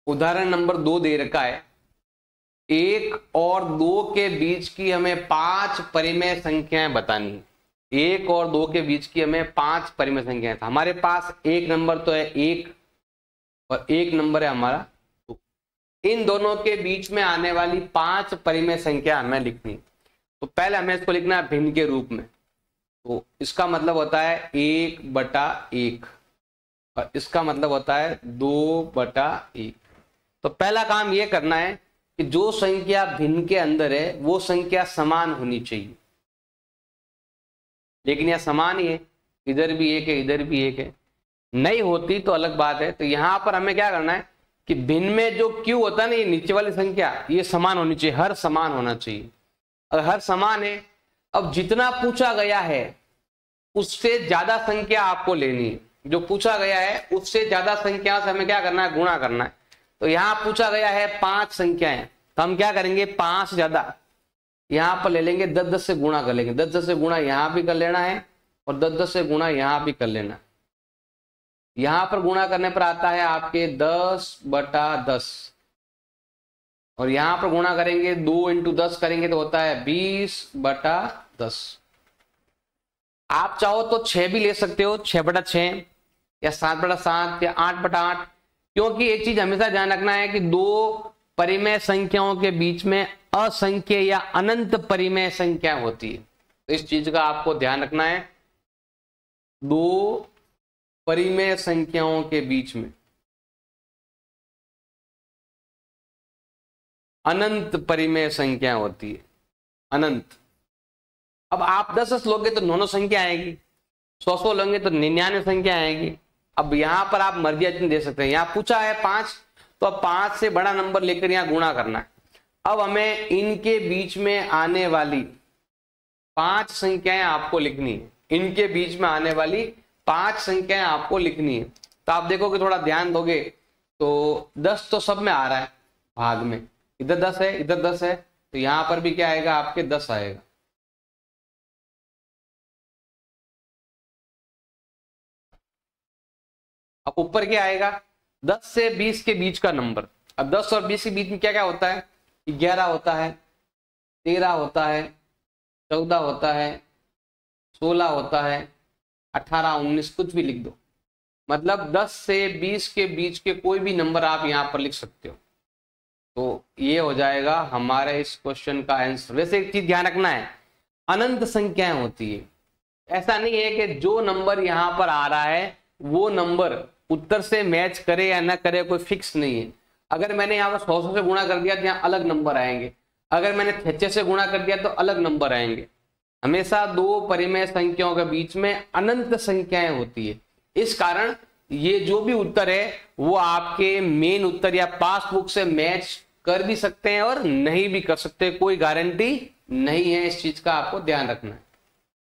उदाहरण नंबर 2 दे रखा है, 1 और 2 के बीच की हमें 5 परिमेय संख्याएं बतानी है। 1 और 2 के बीच की हमें 5 परिमेय संख्याएं। हमारे पास एक नंबर तो है 1 और एक नंबर है हमारा 2। इन दोनों के बीच में आने वाली 5 परिमेय संख्या हमें लिखनी। तो पहले हमें इसको लिखना है भिन्न के रूप में। तो इसका मतलब होता है 1/1 और इसका मतलब होता है 2/1। तो पहला काम यह करना है कि जो संख्या भिन्न के अंदर है वो संख्या समान होनी चाहिए, लेकिन यह समान ही है, इधर भी 1 है इधर भी 1 है। नहीं होती तो अलग बात है। तो यहां पर हमें क्या करना है कि भिन्न में जो q होता है ना, ये नीचे वाली संख्या ये समान होनी चाहिए, हर समान होना चाहिए। अगर हर समान है, अब जितना पूछा गया है उससे ज्यादा संख्या आपको लेनी है। जो पूछा गया है उससे ज्यादा संख्या से हमें क्या करना है, गुणा करना है। तो यहां पूछा गया है 5 संख्याएं, तो हम क्या करेंगे 5 ज्यादा यहां पर ले लेंगे, 10-10 से गुणा कर लेंगे। 10-10 से गुणा यहां भी कर लेना है और 10-10 से गुणा यहां भी कर लेना है। यहां पर गुणा करने पर आता है आपके 10/10 और यहां पर गुणा करेंगे 2 × 10 करेंगे तो होता है 20/10। आप चाहो तो 6 भी ले सकते हो, 6/6 या 7/7 या 8/8, क्योंकि एक चीज हमेशा ध्यान रखना है कि 2 परिमेय संख्याओं के बीच में असंख्य या अनंत परिमेय संख्या होती है। तो इस चीज का आपको ध्यान रखना है। 2 परिमेय संख्याओं के बीच में अनंत परिमेय संख्या होती है, अनंत। अब आप 10 लोगे तो 9 संख्या आएगी, 100 लोगे तो 99 संख्या आएगी। अब यहां पर आप मर्जी अपनी दे सकते हैं। यहां पूछा है 5, तो अब 5 से बड़ा नंबर लेकर यहां गुणा करना है। अब हमें इनके बीच में आने वाली 5 संख्याएं आपको लिखनी है। इनके बीच में आने वाली 5 संख्याएं आपको लिखनी है। तो आप देखोगे, थोड़ा ध्यान दोगे तो 10 तो सब में आ रहा है भाग में, इधर 10 है इधर 10 है, तो यहां पर भी क्या आएगा आपके 10 आएगा। अब ऊपर क्या आएगा, 10 से 20 के बीच का नंबर। अब 10 और 20 के बीच में क्या क्या होता है, 11 होता है, 13 होता है, 14 होता है, 16 होता है, 18, 19, कुछ भी लिख दो। मतलब 10 से 20 के बीच के कोई भी नंबर आप यहां पर लिख सकते हो। तो ये हो जाएगा हमारे इस क्वेश्चन का आंसर। वैसे एक चीज ध्यान रखना है, अनंत संख्याएं होती है। ऐसा नहीं है कि जो नंबर यहां पर आ रहा है वो नंबर उत्तर से मैच करे या ना करे, कोई फिक्स नहीं है। अगर मैंने यहाँ पर 100 से गुणा कर दिया तो यहाँ अलग नंबर आएंगे, अगर मैंने 6 से गुणा कर दिया तो अलग नंबर आएंगे। हमेशा 2 परिमेय संख्याओं के बीच में अनंत संख्याएं होती है। इस कारण ये जो भी उत्तर है वो आपके मेन उत्तर या पासबुक से मैच कर भी सकते हैं और नहीं भी कर सकते, कोई गारंटी नहीं है। इस चीज का आपको ध्यान रखना है।